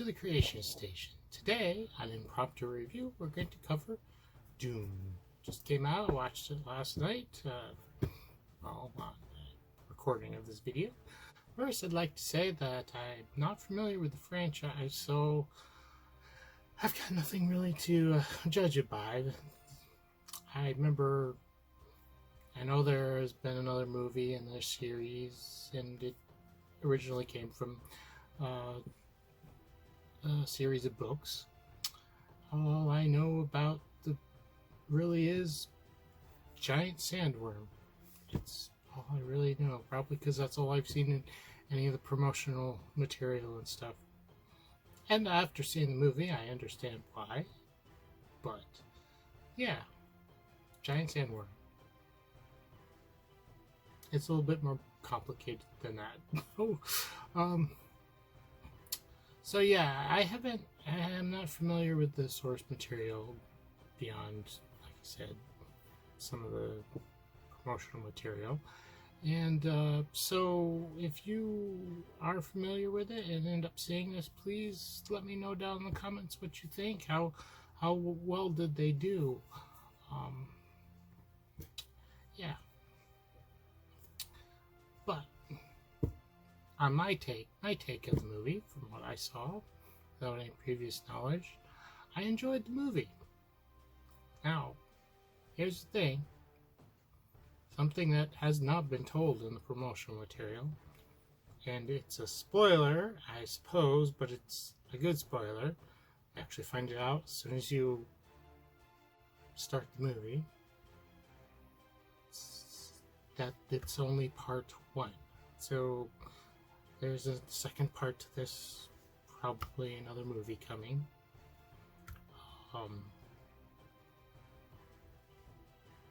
the Creation Station. Today, on Impromptu Review, we're going to cover Dune. Just came out, I watched it last night, on the recording of this video. First, I'd like to say that I'm not familiar with the franchise, so I've got nothing really to judge it by. I know there has been another movie in this series, and it originally came from a series of books. All I know about really is giant sandworm. It's all I really know, probably because that's all I've seen in any of the promotional material and stuff. And after seeing the movie, I understand why. But yeah, giant sandworm. It's a little bit more complicated than that. So yeah, I am not familiar with the source material beyond, like I said, some of the promotional material. And so if you are familiar with it and end up seeing this, please let me know down in the comments what you think. How well did they do? Yeah. But on my take of the movie, from what I saw, without any previous knowledge, I enjoyed the movie. Now, here's the thing. Something that has not been told in the promotional material, and it's a spoiler, I suppose, but it's a good spoiler. You actually find it out as soon as you start the movie. That it's only part 1. So there's a second part to this, probably another movie coming.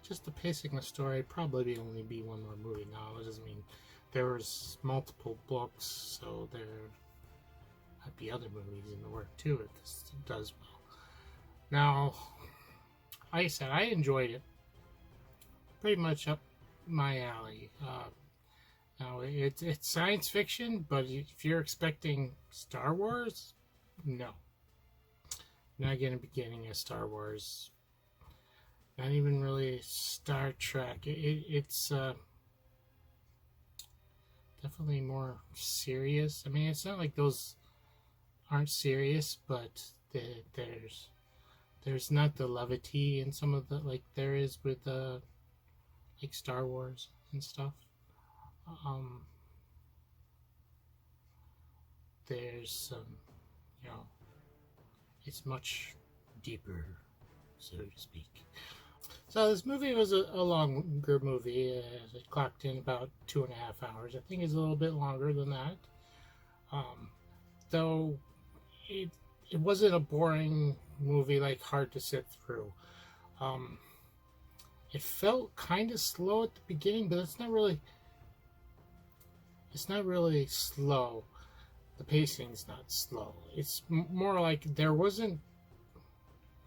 Just the pacing of the story, probably only be one more movie now. It doesn't mean there was multiple books, so there might be other movies in the work too if this does well. Now, like I said, I enjoyed it. Pretty much up my alley. Now, it's science fiction, but if you're expecting Star Wars, no. Not going to be getting a Star Wars. Not even really Star Trek. It's definitely more serious. I mean, it's not like those aren't serious, but there's not the levity in some of the, like there is with like Star Wars and stuff. There's some, it's much deeper, so to speak. So this movie was a longer movie. It clocked in about 2.5 hours. I think it's a little bit longer than that. Though it wasn't a boring movie, like hard to sit through. It felt kind of slow at the beginning, but it's not really slow. The pacing's not slow. It's more like there wasn't,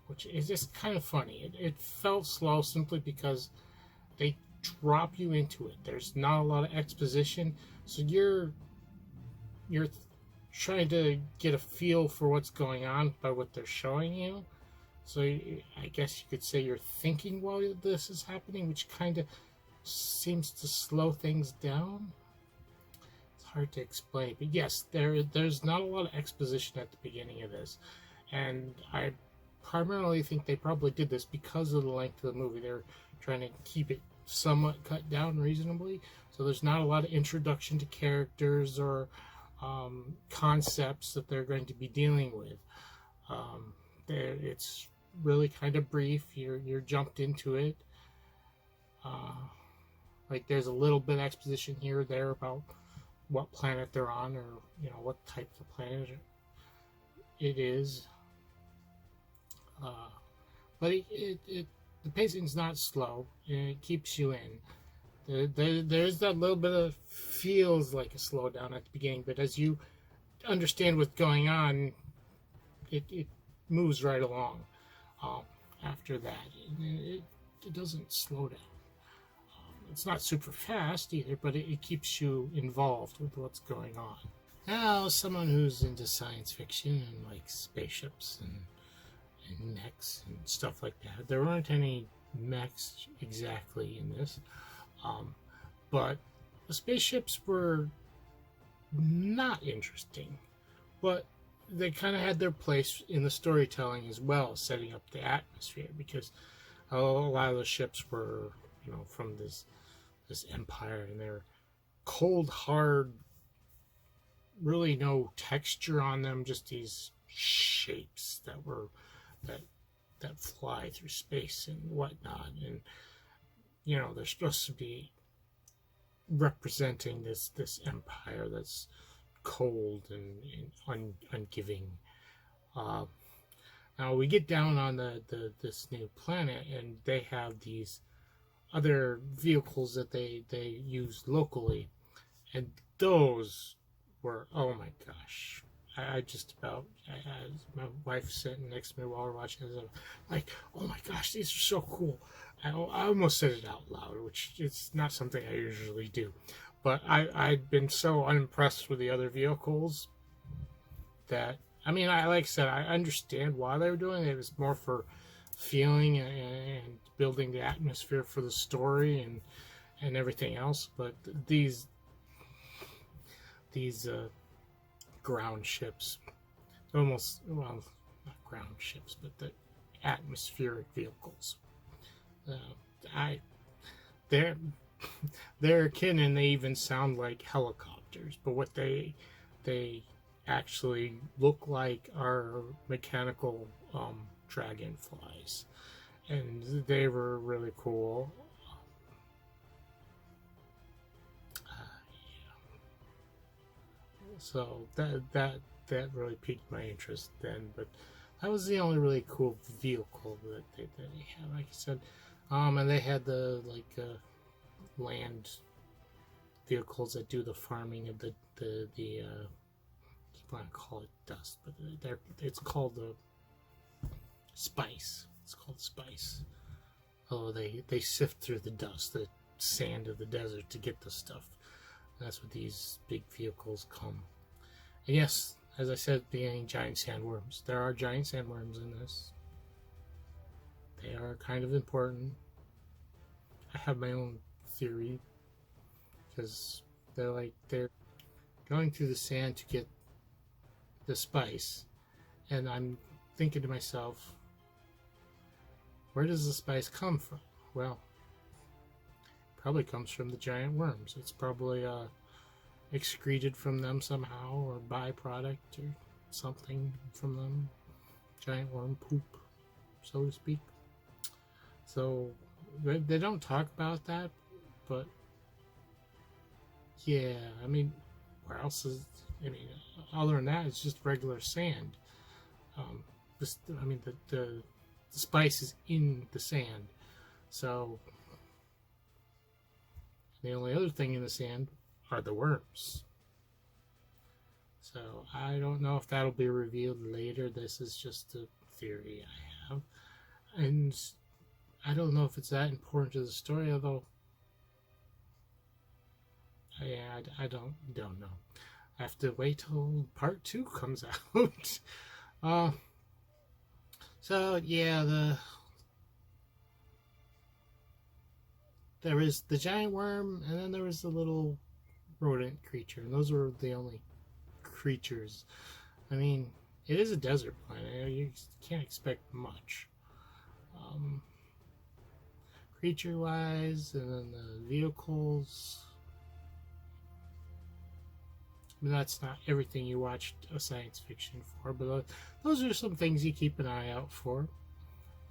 which is just kind of funny. It felt slow simply because they drop you into it. There's not a lot of exposition, so you're trying to get a feel for what's going on by what they're showing you. So I guess you could say you're thinking while this is happening, which kind of seems to slow things down. It's hard to explain, but yes, there's not a lot of exposition at the beginning of this, and I primarily think they probably did this because of the length of the movie. They're trying to keep it somewhat cut down reasonably, so there's not a lot of introduction to characters or concepts that they're going to be dealing with. It's really kind of brief. You're jumped into it. Like there's a little bit of exposition here or there about what planet they're on, or what type of planet it is. But the pacing's not slow, and it keeps you in. There's that little bit of feels like a slowdown at the beginning, but as you understand what's going on, it moves right along. After that, it doesn't slow down. It's not super fast either, but it keeps you involved with what's going on. Now, someone who's into science fiction and like spaceships and mechs and stuff like that. There weren't any mechs exactly in this, um, but the spaceships were not interesting, but they kind of had their place in the storytelling as well, setting up the atmosphere, because a lot of the ships were, from this empire, and they're cold, hard, really no texture on them, just these shapes that that fly through space and whatnot, and they're supposed to be representing this empire that's cold and ungiving. Uh, Now we get down on this new planet, and they have these other vehicles that they use locally, and those were, oh my gosh. I just about, my wife sitting next to me while we're watching this, I'm like, oh my gosh, these are so cool. I almost said it out loud, which is not something I usually do. But I'd been so unimpressed with the other vehicles that, I mean, like I said, I understand why they were doing it. It was more for feeling and building the atmosphere for the story and everything else. But these ground ships, almost, well, not ground ships, but the atmospheric vehicles. They're they're akin, and they even sound like helicopters. But what they actually look like are mechanical dragonflies, and they were really cool. So that really piqued my interest then. But that was the only really cool vehicle that they had, like I said. And they had the land vehicles that do the farming of the keep on call it dust, but it's called the spice. It's called spice. Oh, they sift through the dust, the sand of the desert to get the stuff. That's what these big vehicles come. And yes, as I said at the beginning, giant sandworms. There are giant sandworms in this. They are kind of important. I have my own theory, because they're going through the sand to get the spice, and I'm thinking to myself, where does the spice come from? Well, it probably comes from the giant worms. It's probably excreted from them somehow, or byproduct or something from them. Giant worm poop, so to speak. So they don't talk about that, but yeah, I mean, where else is, I mean, other than that, it's just regular sand. The spice is in the sand. So the only other thing in the sand are the worms. So I don't know if that'll be revealed later. This is just a theory I have. And I don't know if it's that important to the story, although, yeah, I don't know. I have to wait till part 2 comes out. So yeah, there was the giant worm, and then there was the little rodent creature, and those were the only creatures. I mean, it is a desert planet. You can't expect much. Creature-wise, and then the vehicles. I mean, that's not everything you watch a science fiction for, but those are some things you keep an eye out for.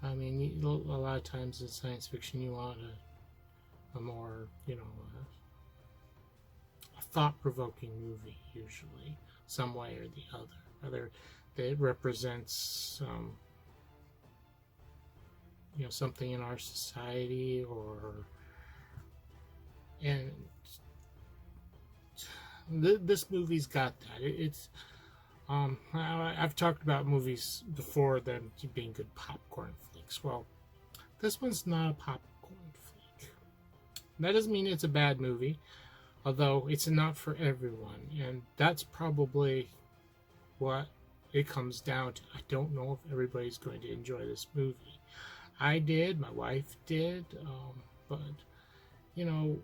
I mean, a lot of times in science fiction, you want a more, a thought-provoking movie, usually, some way or the other. Whether it represents, something in our society, and this movie's got that. It's I've talked about movies before, them being good popcorn flicks. Well, this one's not a popcorn flick. That doesn't mean it's a bad movie. Although it's not for everyone, and that's probably what it comes down to. I don't know if everybody's going to enjoy this movie. I did, my wife did, but you know,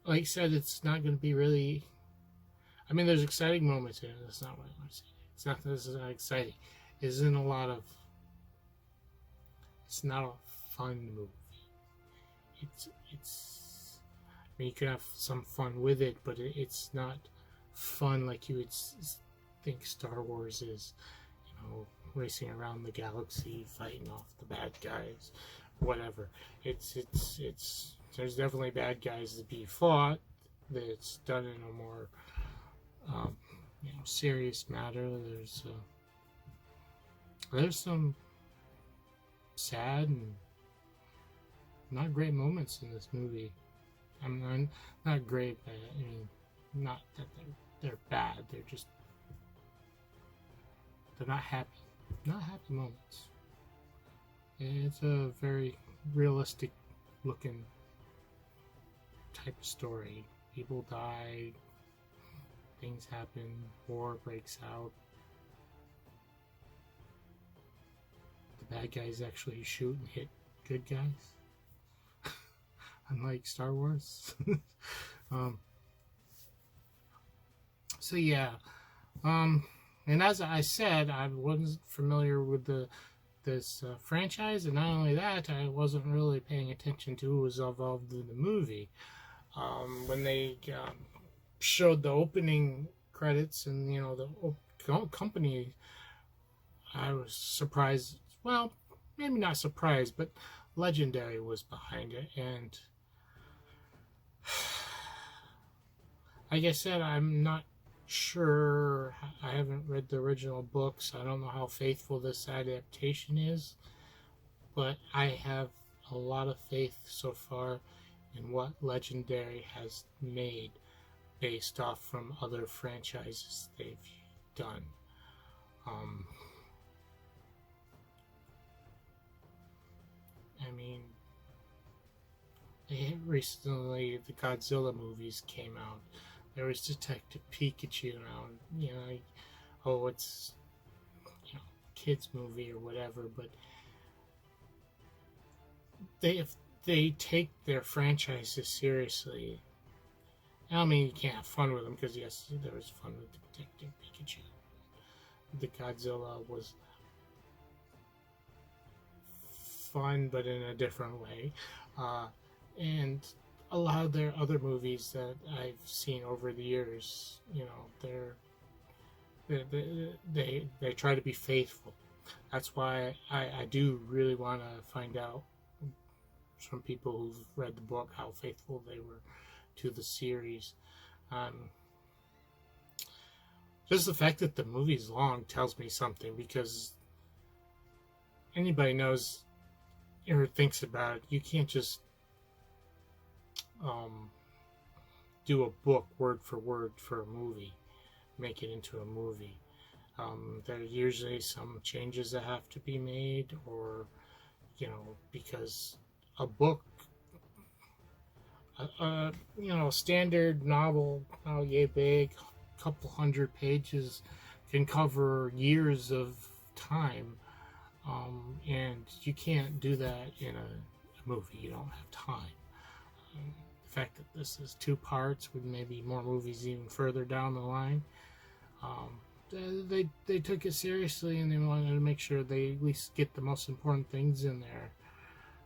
like I said, it's not going to be really. I mean, there's exciting moments in it. That's not what I want to say. It's not that this is not exciting. It isn't a lot of. It's not a fun movie. It's. I mean, you can have some fun with it, but it's not fun like you would think Star Wars is. You know, racing around the galaxy, fighting off the bad guys, whatever. It's. There's definitely bad guys to be fought. That's done in a more serious matter. There's some sad and not great moments in this movie. I mean, not great, but I mean, not that they're bad. They're not happy. Not happy moments. It's a very realistic looking type of story. People die, things happen, war breaks out. The bad guys actually shoot and hit good guys. Unlike Star Wars. So yeah. And as I said, I wasn't familiar with this franchise, and not only that, I wasn't really paying attention to who was involved in the movie. When they showed the opening credits and the company, I was surprised. Well, maybe not surprised, but Legendary was behind it, and like I said, I'm not sure. I haven't read the original books. I don't know how faithful this adaptation is, but I have a lot of faith so far in what Legendary has made based off from other franchises they've done. I mean, recently the Godzilla movies came out. There was Detective Pikachu now, oh, it's kids movie or whatever, but if they take their franchises seriously, I mean, you can't have fun with them, because yes, there was fun with Detective Pikachu. The Godzilla was fun, but in a different way, and a lot of their other movies that I've seen over the years, they try to be faithful. That's why I do really want to find out from people who've read the book how faithful they were to the series. Just the fact that the movie's long tells me something, because anybody knows or thinks about it, you can't just do a book word for word for a movie, make it into a movie. There are usually some changes that have to be made, or because a book, standard novel, big, couple hundred pages, can cover years of time, and you can't do that in a movie. You don't have time. The fact that this is 2 parts, with maybe more movies even further down the line, they took it seriously, and they wanted to make sure they at least get the most important things in there.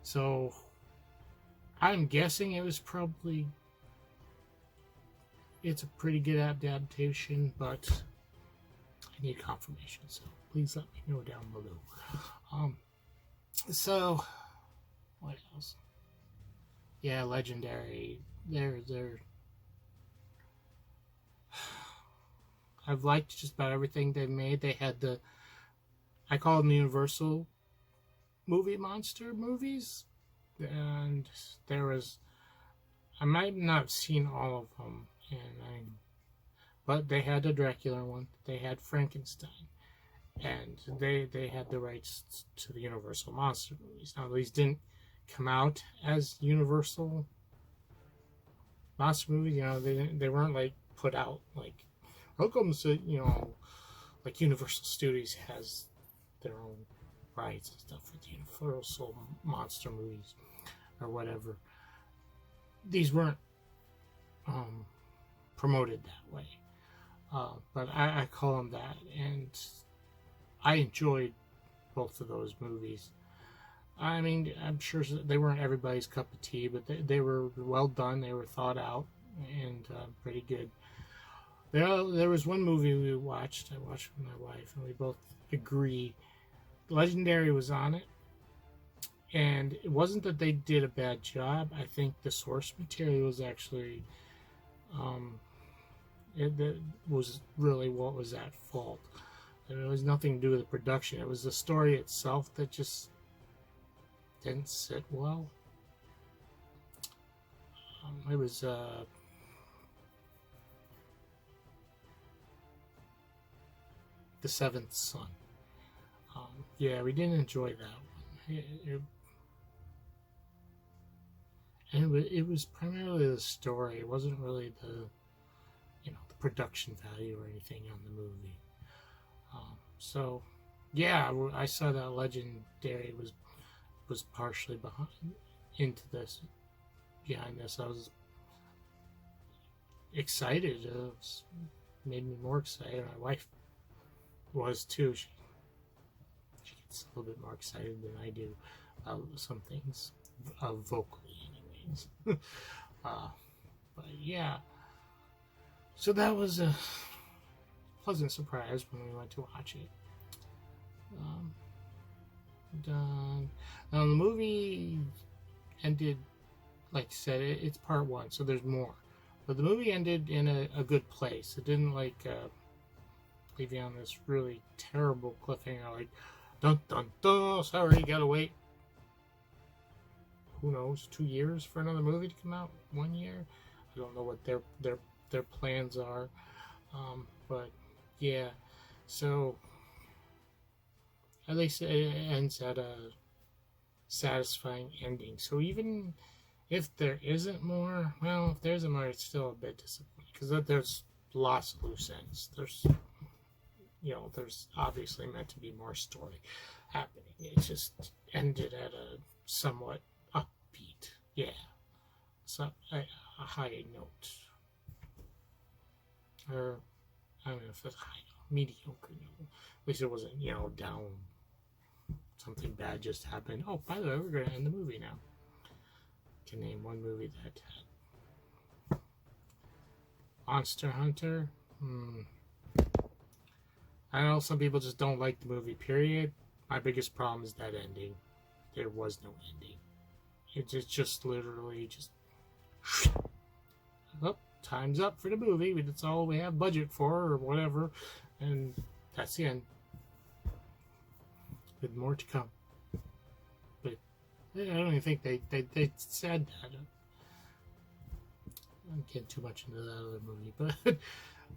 So I'm guessing it's a pretty good adaptation, but I need confirmation, so please let me know down below. So what else? Yeah, Legendary. They're I've liked just about everything they've made. They had I call them the Universal movie monster movies, and I might not have seen all of them, but they had the Dracula one, they had Frankenstein, and they had the rights to the Universal monster movies. Now, these didn't come out as Universal monster movies, they weren't like put out like, how comes that, like Universal Studios has their own rights and stuff with Universal monster movies or whatever. These weren't promoted that way, but I call them that, and I enjoyed both of those movies. I mean, I'm sure they weren't everybody's cup of tea, but they were well done. They were thought out and pretty good. There was one movie I watched with my wife, and we both agree Legendary was on it. And it wasn't that they did a bad job. I think the source material was actually, it was really what was at fault. And it was nothing to do with the production. It was the story itself that just didn't sit well. It was The Seventh Son. Yeah, we didn't enjoy that one. It was primarily the story. It wasn't really the production value or anything on the movie. So, yeah, I saw that Legendary was partially behind this. I was excited. It made me more excited. My wife was too. She gets a little bit more excited than I do about some things, vocally, anyways. But yeah, so that was a pleasant surprise when we went to watch it. Done. Now the movie ended, like I said, it's part one, so there's more. But the movie ended in a good place. It didn't leave you on this really terrible cliffhanger, like dun dun dun. Sorry, you gotta wait. Who knows? 2 years for another movie to come out? 1 year? I don't know what their plans are. But yeah, so at least it ends at a satisfying ending. So even if there isn't more, well, if there isn't more, it's still a bit disappointing because there's lots of loose ends. There's obviously meant to be more story happening. It just ended at a somewhat upbeat, so a high note, or I don't know if it's high note, mediocre note. At least it wasn't, down. Something bad just happened. Oh, by the way, we're going to end the movie now. I can name one movie that had Monster Hunter. I know some people just don't like the movie, period. My biggest problem is that ending. There was no ending. It just literally just... Oh, time's up for the movie. That's all we have budget for, or whatever. And that's the end. With more to come. But I don't even think they said that. I'm getting too much into that other movie. But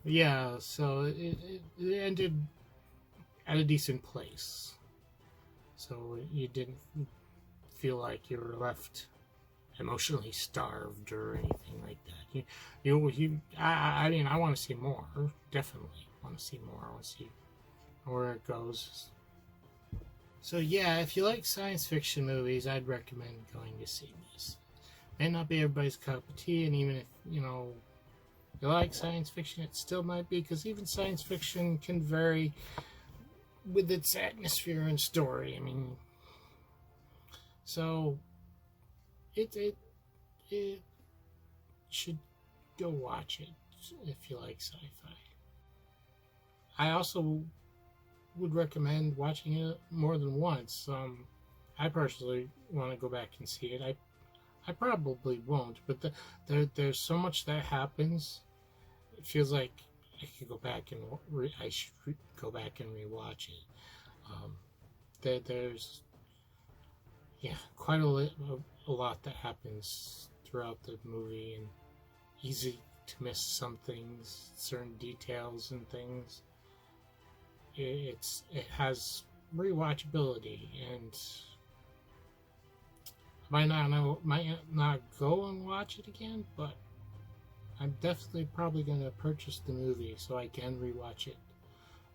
yeah, so it ended at a decent place. So you didn't feel like you were left emotionally starved or anything like that. I mean, I want to see more. Definitely want to see more. I want to see where it goes. So yeah, if you like science fiction movies, I'd recommend going to see this. May not be everybody's cup of tea, and even if you like science fiction, it still might be, because even science fiction can vary with its atmosphere and story. I mean, so it should go watch it if you like sci-fi. I also would recommend watching it more than once. I personally want to go back and see it. I probably won't, but there's so much that happens. It feels like I should go back and rewatch it. There's quite a lot that happens throughout the movie, and easy to miss some things, certain details and things. It has rewatchability, and might not go and watch it again, but definitely probably going to purchase the movie so I can rewatch it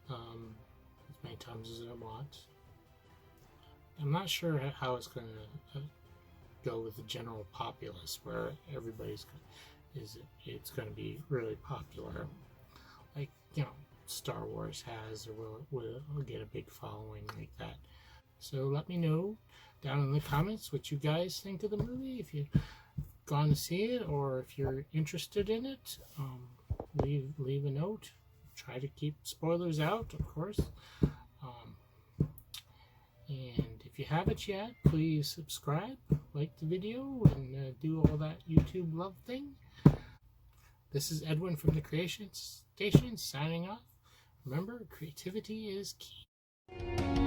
as many times as I want. I'm not sure how it's going to go with the general populace, where everybody's it's going to be really popular, like Star Wars has, or will get a big following like that. So let me know down in the comments what you guys think of the movie, if you've gone to see it or if you're interested in it. Leave a note. Try to keep spoilers out, of course. And if you haven't yet, please subscribe, like the video, and do all that YouTube love thing. This is Edwin from the Creation Station signing off. Remember, creativity is key.